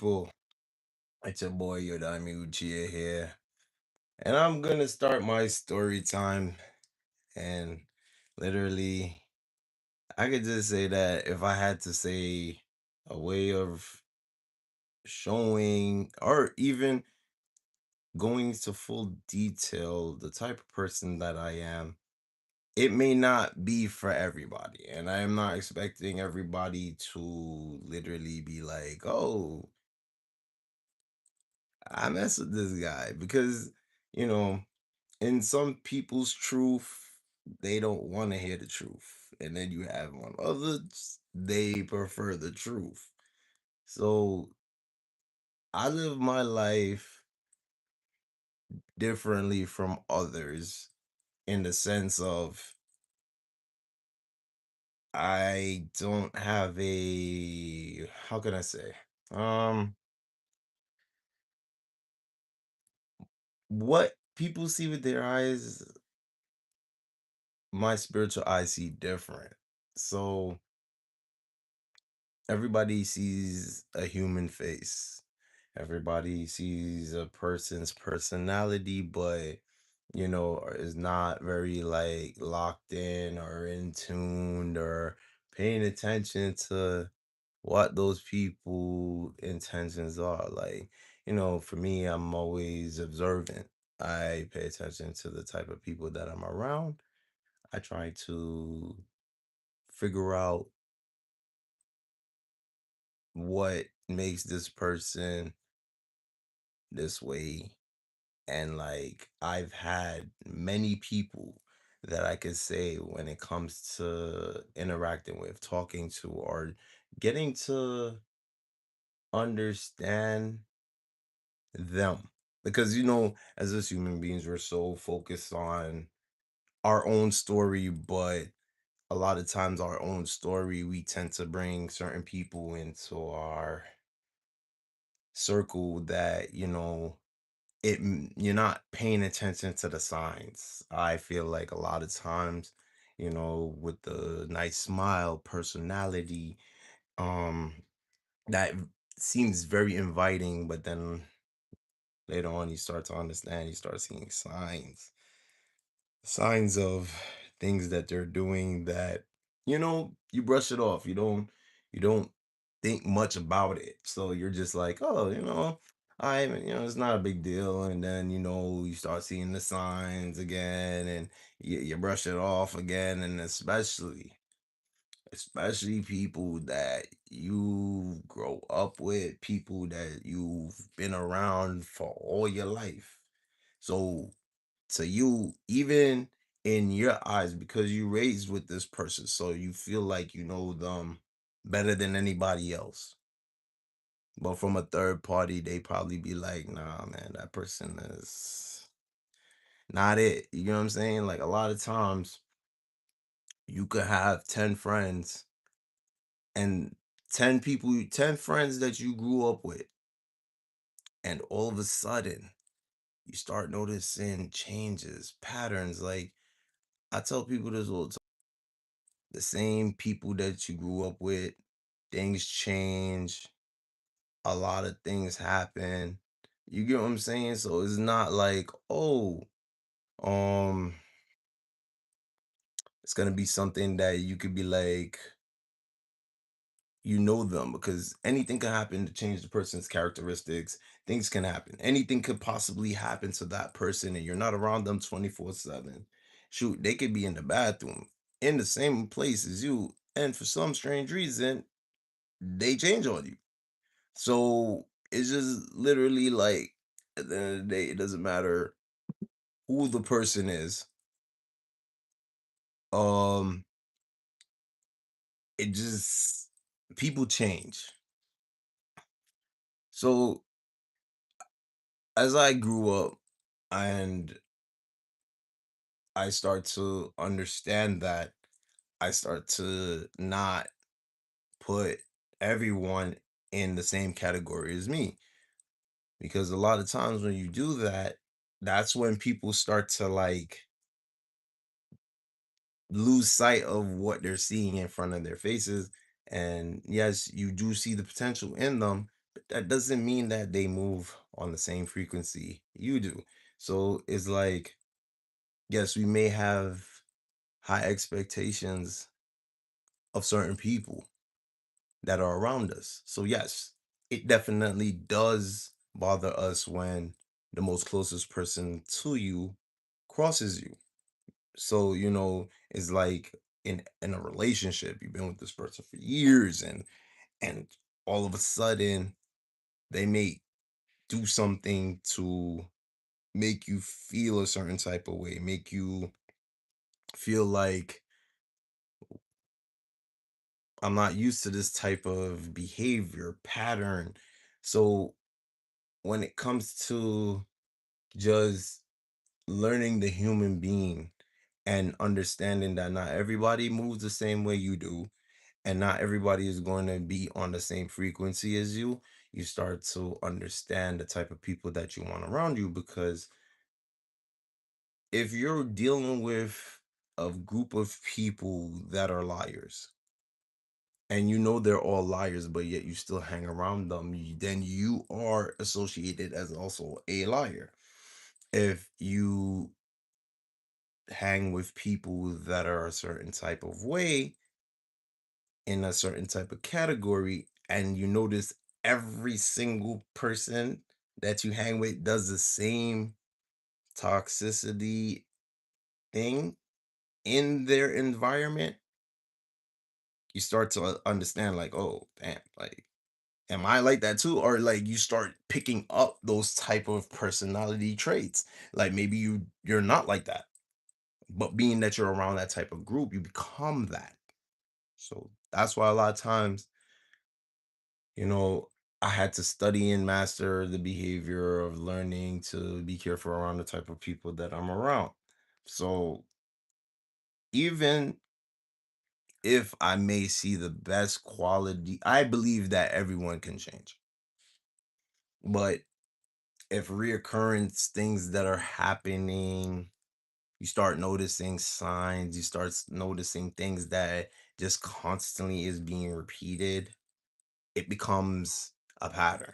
Well, it's your boy Yondaime Uchiha here, and I'm gonna start my story time. And literally, I could just say that if I had to say a way of showing or even going into full detail the type of person that I am, it may not be for everybody. And I am not expecting everybody to literally be like, oh, I mess with this guy because, you know, in some people's truth, they don't want to hear the truth. And then you have on others, they prefer the truth. So I live my life differently from others in the sense of I don't have a, how can I say? Um, what people see with their eyes, my spiritual eyes see different. So everybody sees a human face. Everybody sees a person's personality, but is not very like locked in or in tuned or paying attention to what those people intentions are. Like, for me, I'm always observant. I pay attention to the type of people that I'm around. I try to figure out what makes this person this way. And like I've had many people that I could say when it comes to interacting with, talking to, or getting to understand them. Because as us human beings, we're so focused on our own story, but a lot of times our own story, we tend to bring certain people into our circle that you're not paying attention to the signs. I feel like a lot of times, with the nice smile, personality, um, that seems very inviting, but then later on you start to understand, you start seeing signs of things that they're doing that you brush it off. You don't think much about it, so you're just like, oh, it's not a big deal. And then you start seeing the signs again, and you brush it off again. And especially people that you grow up with, people that you've been around for all your life. So to you, even in your eyes, because you raised with this person, so you feel like you know them better than anybody else. But from a third party, they probably be like, nah, man, that person is not it. You know what I'm saying? Like a lot of times you could have 10 friends and 10 friends that you grew up with, and all of a sudden you start noticing changes, patterns. Like I tell people this all the time. The same people that you grew up with, things change, a lot of things happen. You get what I'm saying? So it's not like, oh, um, it's gonna be something that you could be like, them, because anything can happen to change the person's characteristics. Things can happen. Anything could possibly happen to that person, and you're not around them 24/7. Shoot, they could be in the bathroom in the same place as you, and for some strange reason, they change on you. So it's just literally like at the end of the day, it doesn't matter who the person is. Um, it just people change. So as I grew up and I start to understand that, I start to not put everyone in the same category as me. Because a lot of times when you do that, that's when people start to like lose sight of what they're seeing in front of their faces. And yes, you do see the potential in them, that doesn't mean that they move on the same frequency you do. So it's like, yes, we may have high expectations of certain people that are around us. So yes, it definitely does bother us when the most closest person to you crosses you. So, it's like in a relationship, you've been with this person for years, and all of a sudden they may do something to make you feel a certain type of way, make you feel like I'm not used to this type of behavior pattern. So when it comes to just learning the human being and understanding that not everybody moves the same way you do, and not everybody is going to be on the same frequency as you start to understand the type of people that you want around you. Because if you're dealing with a group of people that are liars, and they're all liars, but yet you still hang around them, then you are associated as also a liar. If you hang with people that are a certain type of way in a certain type of category, and you notice every single person that you hang with does the same toxicity thing in their environment, you start to understand, like, oh damn, like, am I like that too? Or like you start picking up those type of personality traits. Like maybe you're not like that, but being that you're around that type of group, you become that. So that's why a lot of times, you know, I had to study and master the behavior of learning to be careful around the type of people that I'm around. So even if I may see the best quality, I believe that everyone can change. But if reoccurrence things that are happening, you start noticing signs, you start noticing things that just constantly is being repeated, it becomes a pattern.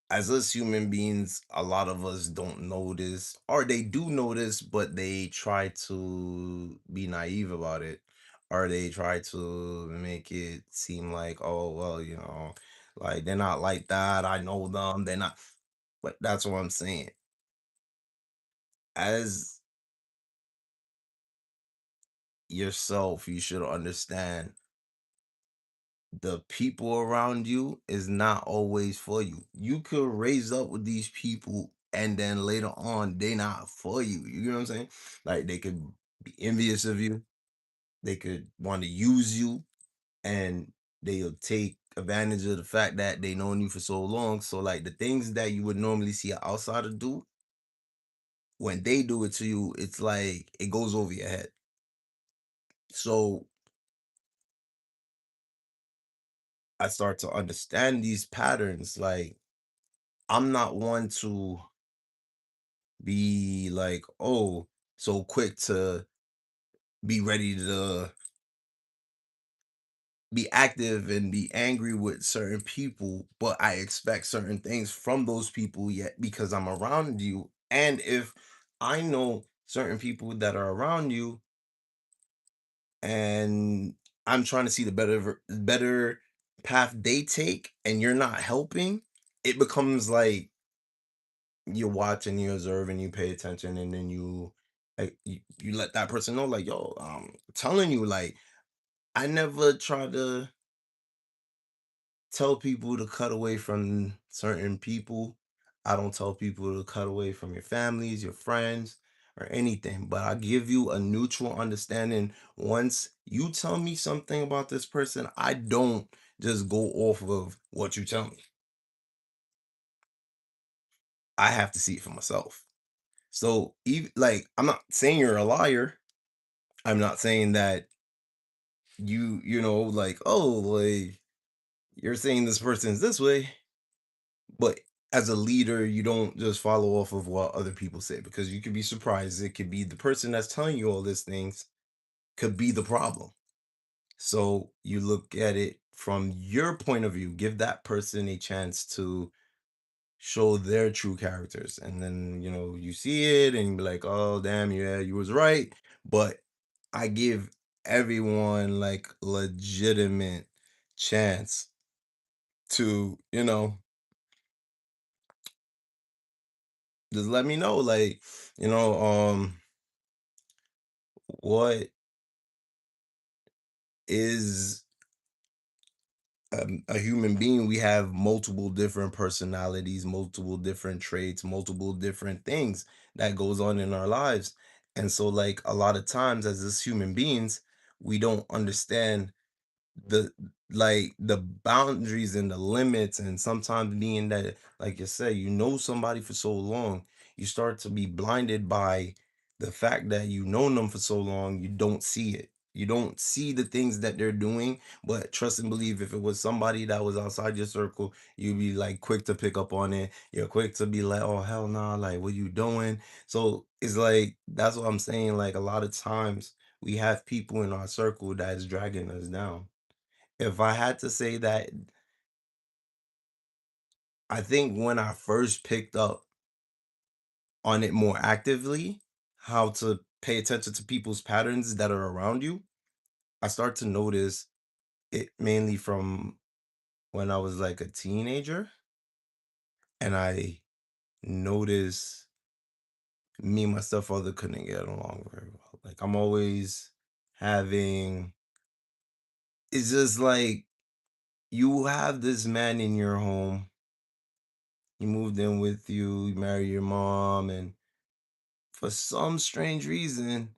As us human beings, a lot of us don't notice, or they do notice, but they try to be naive about it, or they try to make it seem like, oh, well, like they're not like that. I know them. They're not. But that's what I'm saying. As yourself, you should understand the people around you is not always for you. You could raise up with these people and then later on they not for you. You know what I'm saying? Like they could be envious of you. They could want to use you, and they'll take advantage of the fact that they known you for so long. So like the things that you would normally see an outsider do, when they do it to you, it's like it goes over your head. So I start to understand these patterns. Like I'm not one to be like, oh, so quick to be ready to be active and be angry with certain people, but I expect certain things from those people yet because I'm around you. And if I know certain people that are around you and I'm trying to see the better path they take and you're not helping, it becomes like you watch and you observe and you pay attention, and then you let that person know, like, yo, telling you, like, I never try to tell people to cut away from certain people. I don't tell people to cut away from your families, your friends, or anything, but I give you a neutral understanding. Once you tell me something about this person, I don't just go off of what you tell me. I have to see it for myself. So even like I'm not saying you're a liar. I'm not saying that like, oh, like you're saying this person's this way, but as a leader, you don't just follow off of what other people say, because you could be surprised. It could be the person that's telling you all these things could be the problem. So you look at it from your point of view, give that person a chance to show their true characters. And then, you see it and you be like, oh, damn, yeah, you was right. But I give everyone like legitimate chance to, just let me know, like, you know, what is a human being. We have multiple different personalities, multiple different traits, multiple different things that goes on in our lives. And so like a lot of times as this human beings, we don't understand the the boundaries and the limits, and sometimes being that, like you said, somebody for so long, you start to be blinded by the fact that them for so long. You don't see the things that they're doing. But trust and believe, if it was somebody that was outside your circle, you'd be like quick to pick up on it. You're quick to be like, oh hell nah, like what you doing? So it's like, that's what I'm saying, like a lot of times we have people in our circle that is dragging us down. If I had to say that, I think when I first picked up on it more actively, how to pay attention to people's patterns that are around you, I start to notice it mainly from when I was like a teenager, and I noticed me and my stepfather couldn't get along very well. Like I'm always having, it's just like you have this man in your home, he moved in with you, you marry your mom, and for some strange reason,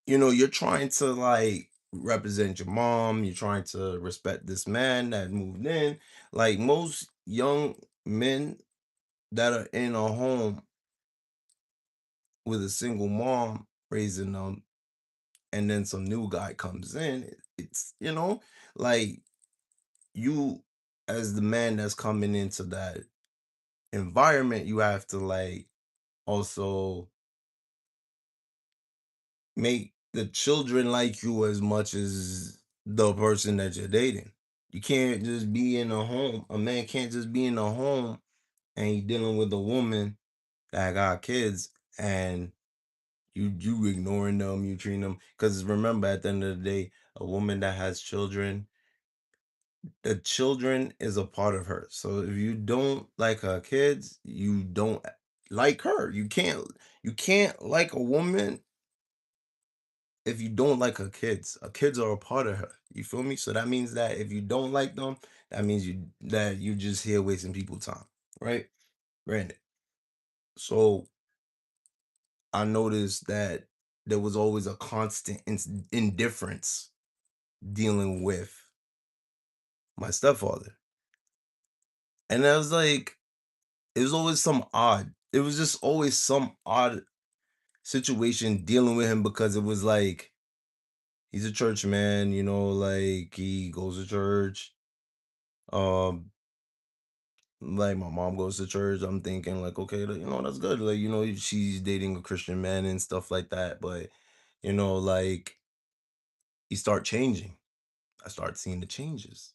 you're trying to like represent your mom, you're trying to respect this man that moved in. Like most young men that are in a home with a single mom raising them, and then some new guy comes in, it's, like you, as the man that's coming into that environment, you have to like also make the children like you as much as the person that you're dating. You can't just be in a home. A man can't just be in a home and he dealing with a woman that got kids, and you ignoring them, you treating them. Because remember, at the end of the day, a woman that has children, the children is a part of her. So if you don't like her kids, you don't like her. You can't like a woman if you don't like her kids. Her kids are a part of her. You feel me? So that means that if you don't like them, that means you just here wasting people time, right? Granted. So I noticed that there was always a constant indifference dealing with my stepfather, and I was like, it was always some odd. It was just always some odd situation dealing with him, because it was like he's a church man, like he goes to church. Um, Like my mom goes to church, I'm thinking like, okay, that's good. Like, she's dating a Christian man and stuff like that. But, like he start changing. I start seeing the changes.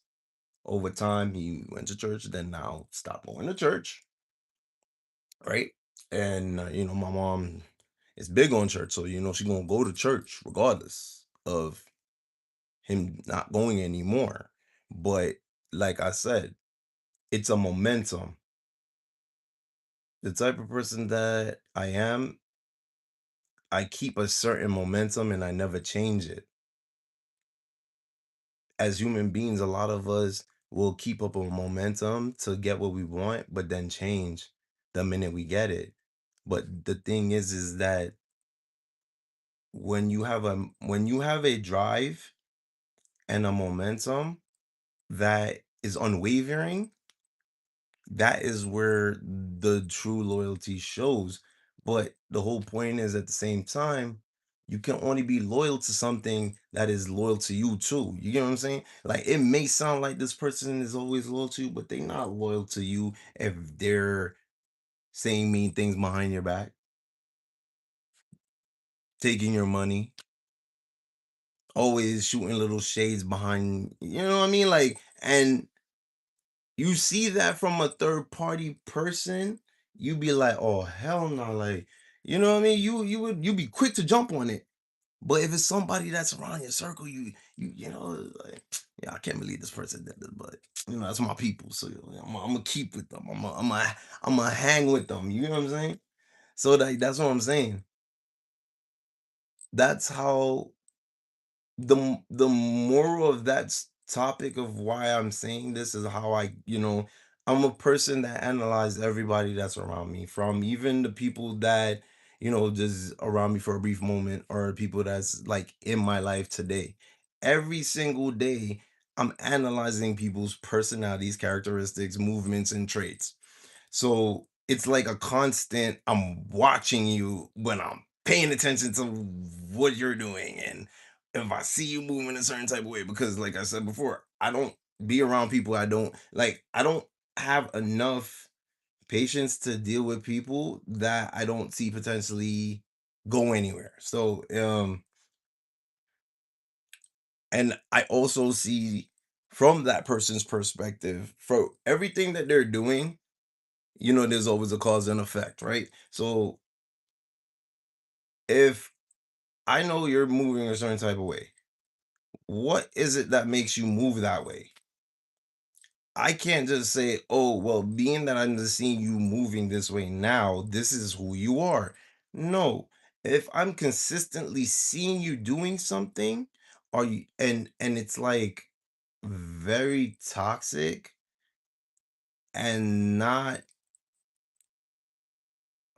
Over time, he went to church, then now stopped going to church, right? And my mom is big on church, so she's gonna go to church regardless of him not going anymore. But like I said, it's a momentum. The type of person that I am, I keep a certain momentum and I never change it. As human beings, a lot of us will keep up a momentum to get what we want, but then change the minute we get it. But the thing is that when you have a drive and a momentum that is unwavering, that is where the true loyalty shows. But the whole point is, at the same time, you can only be loyal to something that is loyal to you too. You get what I'm saying? Like it may sound like this person is always loyal to you, but they're not loyal to you if they're saying mean things behind your back, taking your money, always shooting little shades behind, you know what I mean? Like, and you see that from a third party person, you be like, oh hell no, like, you know what I mean? You be quick to jump on it. But if it's somebody that's around your circle, you know, like, yeah, I can't believe this person did this, but you know, that's my people. So I'm gonna keep with them. I'm gonna hang with them. You know what I'm saying? So that's what I'm saying. That's how the moral of that topic of why I'm saying this is how I'm a person that analyzes everybody that's around me, from even the people that just around me for a brief moment, or people that's like in my life today. Every single day I'm analyzing people's personalities, characteristics, movements, and traits. So it's like a constant, I'm watching you when I'm paying attention to what you're doing. And if I see you moving a certain type of way, because like I said before, I don't be around people I don't have enough patience to deal with people that I don't see potentially go anywhere. So and I also see from that person's perspective, for everything that they're doing, there's always a cause and effect, right? So if I know you're moving a certain type of way, what is it that makes you move that way? I can't just say, oh, well, being that I'm just seeing you moving this way now, this is who you are. No, if I'm consistently seeing you doing something, and it's like very toxic and not,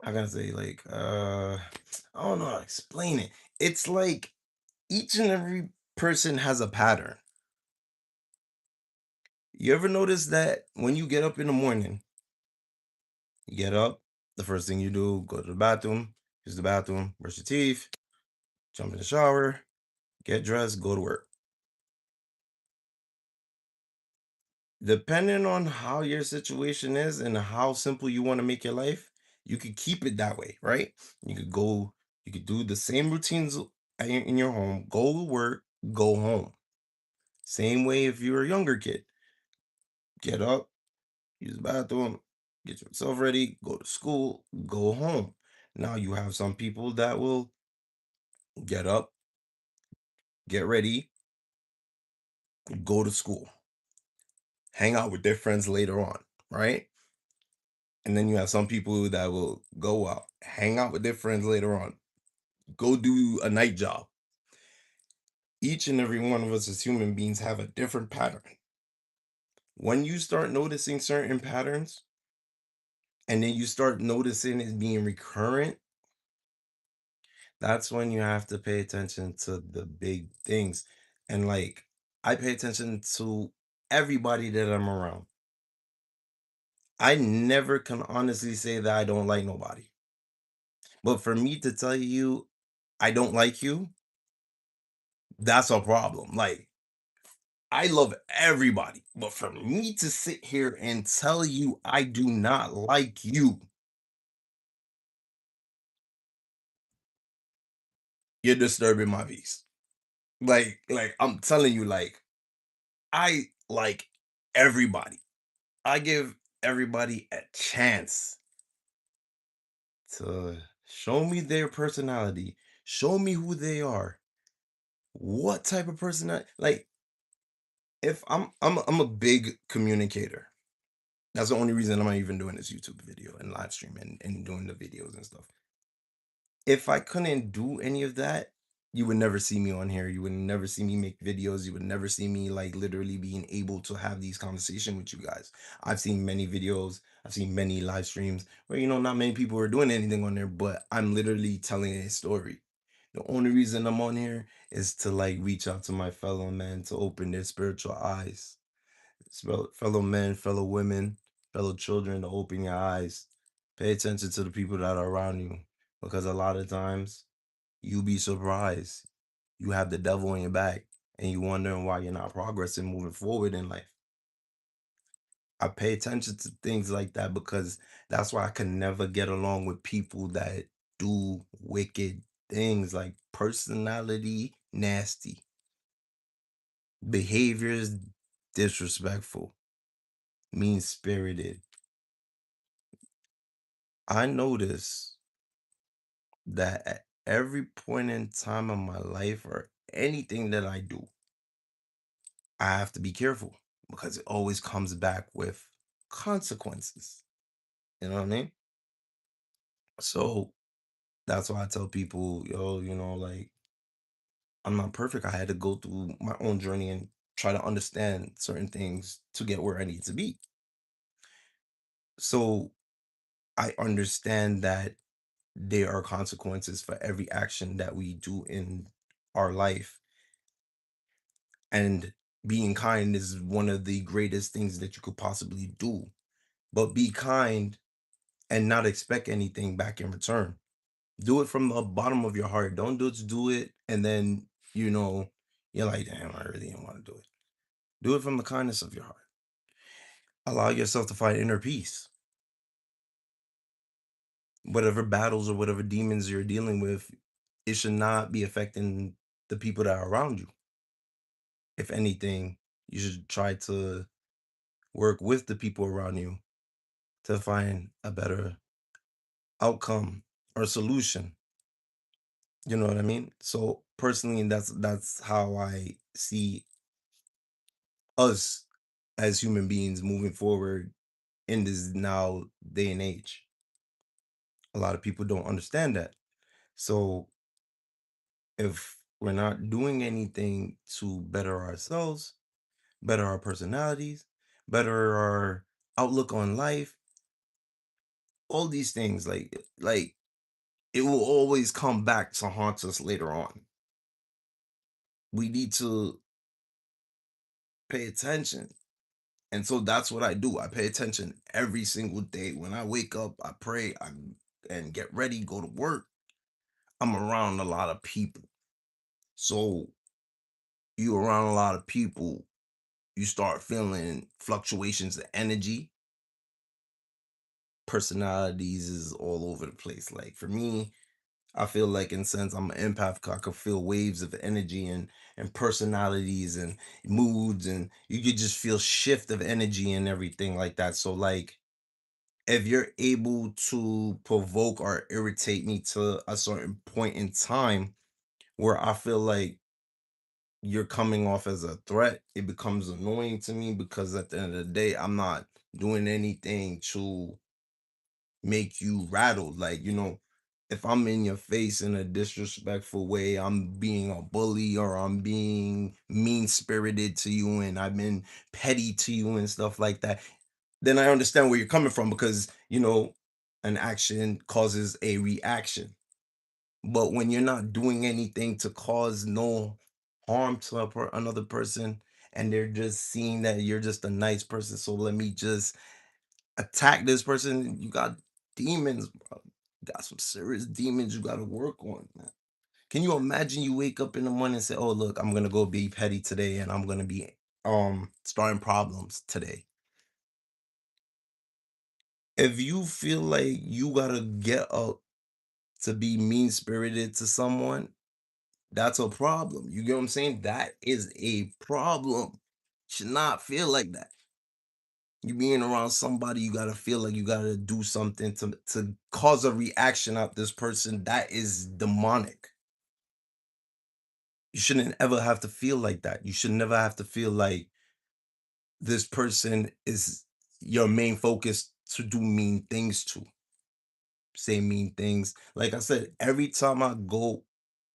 I gotta say, like, I don't know how to explain it. It's like each and every person has a pattern. You ever notice that when you get up in the morning, you get up, the first thing you do, go to the bathroom, use the bathroom, brush your teeth, jump in the shower, get dressed, go to work. Depending on how your situation is and how simple you want to make your life, you could keep it that way, right? You could go, you could do the same routines in your home, go to work, go home. Same way if you're a younger kid, get up, use the bathroom, get yourself ready, go to school, go home. Now you have some people that will get up, get ready, go to school, hang out with their friends later on, right? And then you have some people that will go out, hang out with their friends later on, go do a night job. Each and every one of us as human beings have a different pattern. When you start noticing certain patterns and then you start noticing it being recurrent, that's when you have to pay attention to the big things. And like, I pay attention to everybody that I'm around. I never can honestly say that I don't like nobody. But for me to tell you I don't like you, that's a problem. Like, I love everybody. But for me to sit here and tell you I do not like you, you're disturbing my peace. Like I'm telling you, like, I like everybody. I give everybody a chance to show me their personality, show me who they are, what type of personality. Like, if I'm a big communicator. That's the only reason I'm not even doing this YouTube video and live stream and doing the videos and stuff. If I couldn't do any of that, you would never see me on here. You would never see me make videos. You would never see me like literally being able to have these conversations with you guys. I've seen many videos, I've seen many live streams where not many people are doing anything on there, but I'm literally telling a story. The only reason I'm on here is to like reach out to my fellow men, to open their spiritual eyes. Fellow men, fellow women, fellow children, to open your eyes. Pay attention to the people that are around you, because a lot of times you be surprised. You have the devil in your back and you wondering why you're not progressing, moving forward in life. I pay attention to things like that because that's why I can never get along with people that do wicked things, like personality nasty. behaviors disrespectful, mean spirited. I notice that at every point in time of my life or anything that I do, I have to be careful because it always comes back with consequences. You know what I mean? So that's why I tell people, yo, like, I'm not perfect. I had to go through my own journey and try to understand certain things to get where I need to be. So I understand that there are consequences for every action that we do in our life. And being kind is one of the greatest things that you could possibly do. But be kind and not expect anything back in return. Do it from the bottom of your heart. Don't just do it and then, you know, you're like, damn, I really didn't want to do it. Do it from the kindness of your heart. Allow yourself to find inner peace. Whatever battles or whatever demons you're dealing with, it should not be affecting the people that are around you. If anything, you should try to work with the people around you to find a better outcome or solution. You know what I mean? So personally, that's how I see us as human beings moving forward in this now day and age. A lot of people don't understand that. So if we're not doing anything to better ourselves, better our personalities, better our outlook on life, all these things like it will always come back to haunt us later on. We need to pay attention. And so that's what I do. I pay attention every single day. When I wake up, I pray, and get ready, go to work. I'm around a lot of people. So you around a lot of people, you start feeling fluctuations of energy, personalities is all over the place. Like for me, I feel like in sense I'm an empath. I can feel waves of energy and personalities and moods, and you could just feel shift of energy and everything like that. So like if you're able to provoke or irritate me to a certain point in time where I feel like you're coming off as a threat, it becomes annoying to me because at the end of the day, I'm not doing anything to make you rattled. Like, if I'm in your face in a disrespectful way, I'm being a bully or I'm being mean spirited to you and I've been petty to you and stuff like that, then I understand where you're coming from because, an action causes a reaction. But when you're not doing anything to cause no harm to another person and they're just seeing that you're just a nice person, so let me just attack this person, you got demons, bro. You got some serious demons you got to work on, man. Can you imagine you wake up in the morning and say, "Oh, look, I'm gonna go be petty today, and I'm gonna be starting problems today." If you feel like you gotta get up to be mean spirited to someone, that's a problem. You get what I'm saying? That is a problem. Should not feel like that. You being around somebody, you gotta feel like you gotta do something to cause a reaction out this person. That is demonic. You shouldn't ever have to feel like that. You should never have to feel like this person is your main focus to do mean things to, say mean things. Like I said, every time I go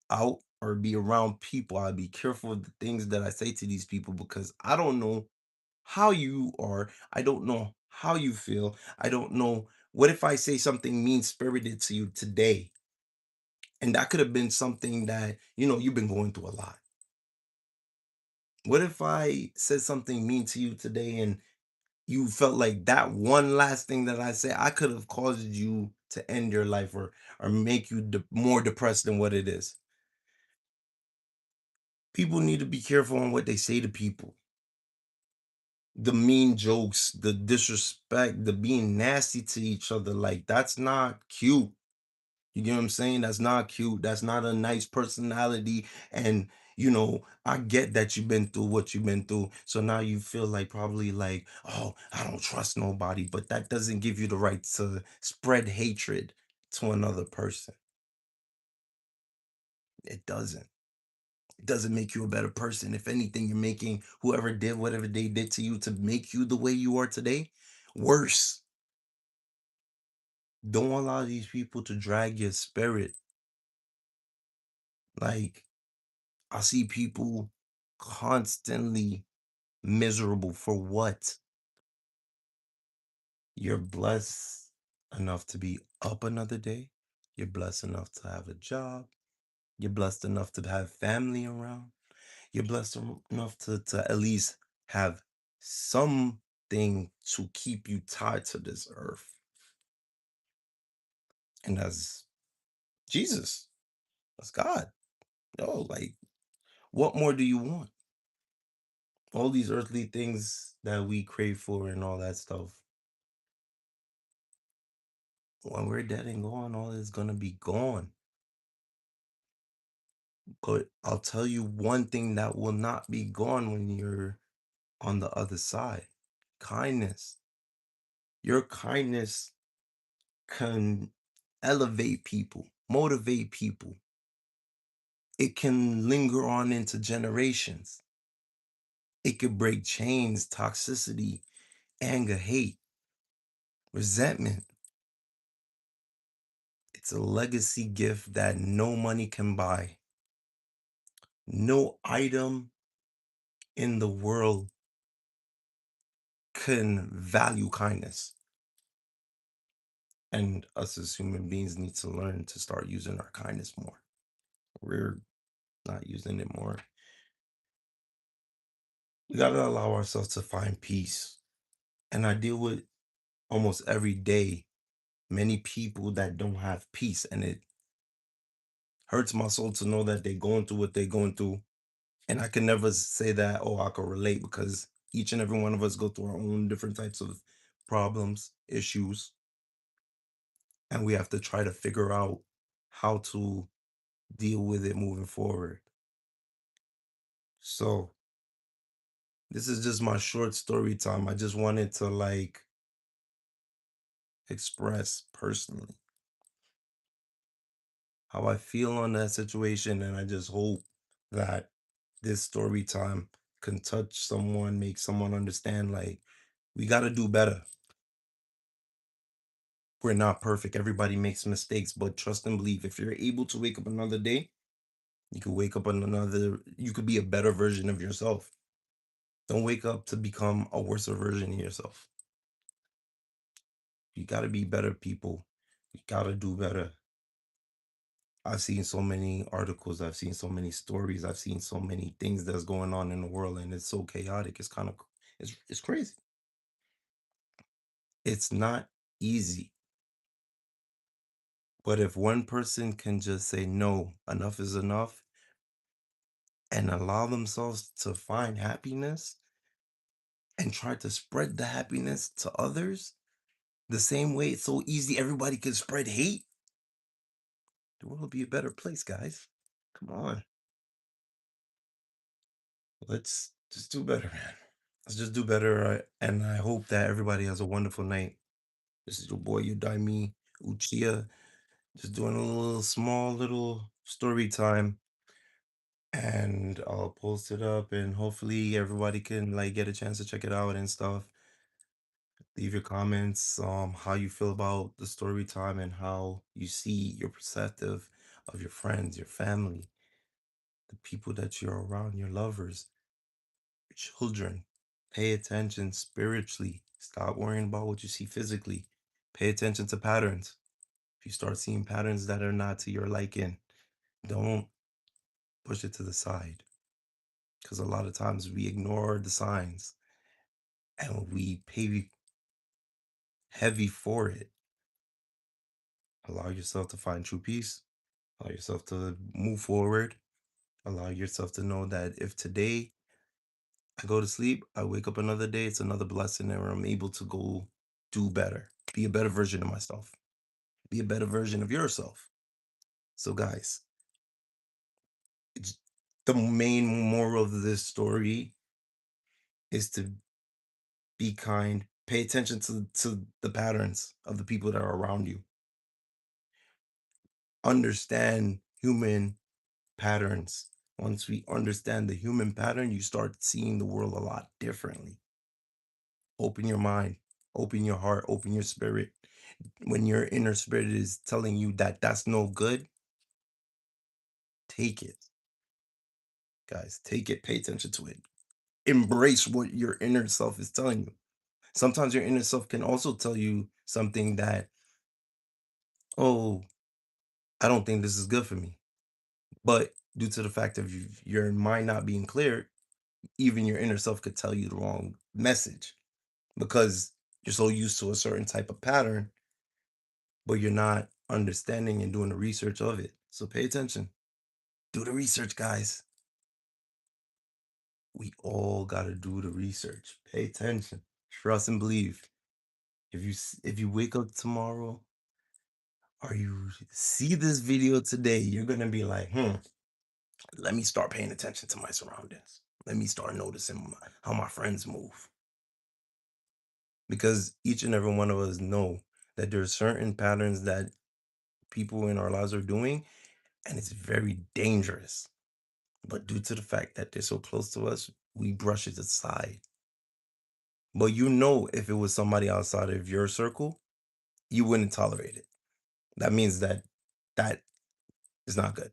out or be around people, I'll be careful of the things that I say to these people because I don't know how you are. I don't know how you feel. I don't know. What if I say something mean spirited to you today? And that could have been something that, you've been going through a lot. What if I said something mean to you today and you felt like that one last thing that I said, I could have caused you to end your life or make you more depressed than what it is. People need to be careful on what they say to people. The mean jokes, the disrespect, the being nasty to each other, like that's not cute. You get what I'm saying? That's not cute. That's not a nice personality. And I get that you've been through what you've been through. So now you feel like probably like, oh, I don't trust nobody. But that doesn't give you the right to spread hatred to another person. It doesn't. It doesn't make you a better person. If anything, you're making whoever did whatever they did to you to make you the way you are today worse. Don't allow these people to drag your spirit. Like, I see people constantly miserable for what? You're blessed enough to be up another day. You're blessed enough to have a job. You're blessed enough to have family around. You're blessed enough to at least have something to keep you tied to this earth. And that's Jesus. That's God. No, like, what more do you want? All these earthly things that we crave for and all that stuff. When we're dead and gone, all is gonna be gone. But I'll tell you one thing that will not be gone when you're on the other side: kindness. Your kindness can elevate people, motivate people. It can linger on into generations. It could break chains, toxicity, anger, hate, resentment. It's a legacy gift that no money can buy. No item in the world can value kindness. And us as human beings need to learn to start using our kindness more. We're not using it more. We got to allow ourselves to find peace. And I deal with almost every day many people that don't have peace. And it hurts my soul to know that they're going through what they're going through. And I can never say that, oh, I can relate, because each and every one of us go through our own different types of problems, issues, and we have to try to figure out how to deal with it moving forward. So, this is just my short story time. I just wanted to like express personally how I feel on that situation, and I just hope that this story time can touch someone, make someone understand like we got to do better. We're not perfect. Everybody makes mistakes, but trust and believe, if you're able to wake up another day, you could wake up on another, you could be a better version of yourself. Don't wake up to become a worse version of yourself. You got to be better people. You got to do better. I've seen so many articles, I've seen so many stories, I've seen so many things that's going on in the world, and it's so chaotic. It's kind of it's crazy. It's not easy. But if one person can just say no, enough is enough, and allow themselves to find happiness and try to spread the happiness to others the same way it's so easy everybody can spread hate, the world will be a better place, guys. Come on. Let's just do better, man. Let's just do better. And I hope that everybody has a wonderful night. This is your boy, Yondaime Uchiha, just doing a little small little story time. And I'll post it up, and hopefully everybody can like get a chance to check it out and stuff. Leave your comments, how you feel about the story time and how you see your perspective of your friends, your family, the people that you're around, your lovers, your children. Pay attention spiritually. Stop worrying about what you see physically. Pay attention to patterns. If you start seeing patterns that are not to your liking, don't push it to the side. Because a lot of times we ignore the signs and we pay heavy for it. Allow yourself to find true peace. Allow yourself to move forward. Allow yourself to know that if today I go to sleep, I wake up another day, it's another blessing, and I'm able to go do better, be a better version of myself, be a better version of yourself. So, guys, The main moral of this story is to be kind. Pay attention to the patterns of the people that are around you. Understand human patterns. Once we understand the human pattern, you start seeing the world a lot differently. Open your mind, open your heart, open your spirit. When your inner spirit is telling you that that's no good, take it, guys. Take it. Pay attention to it. Embrace what your inner self is telling you. Sometimes your inner self can also tell you something that, oh, I don't think this is good for me. But due to the fact of your mind not being clear, even your inner self could tell you the wrong message because you're so used to a certain type of pattern, but you're not understanding and doing the research of it. So pay attention. Do the research, guys. We all got to do the research. Pay attention. Trust and believe. If you wake up tomorrow or you see this video today, you're going to be like, let me start paying attention to my surroundings. Let me start noticing how my friends move. Because each and every one of us know that there's certain patterns that people in our lives are doing, and it's very dangerous. But due to the fact that they're so close to us, we brush it aside. But you know, if it was somebody outside of your circle, you wouldn't tolerate it. That means that that is not good.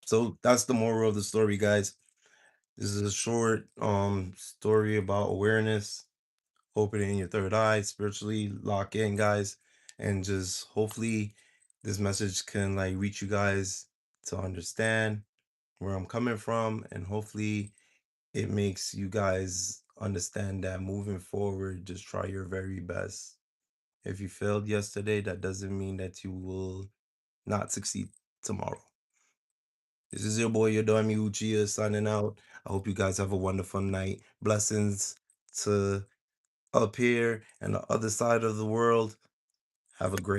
So that's the moral of the story, guys. This is a short story about awareness, opening your third eye, spiritually lock in, guys, and just hopefully this message can like reach you guys to understand where I'm coming from, and hopefully it makes you guys understand that moving forward, just try your very best. If you failed yesterday, that doesn't mean that you will not succeed tomorrow. This is your boy, Yondaime Uchiha, signing out. I hope you guys have a wonderful night. Blessings to up here and the other side of the world. Have a great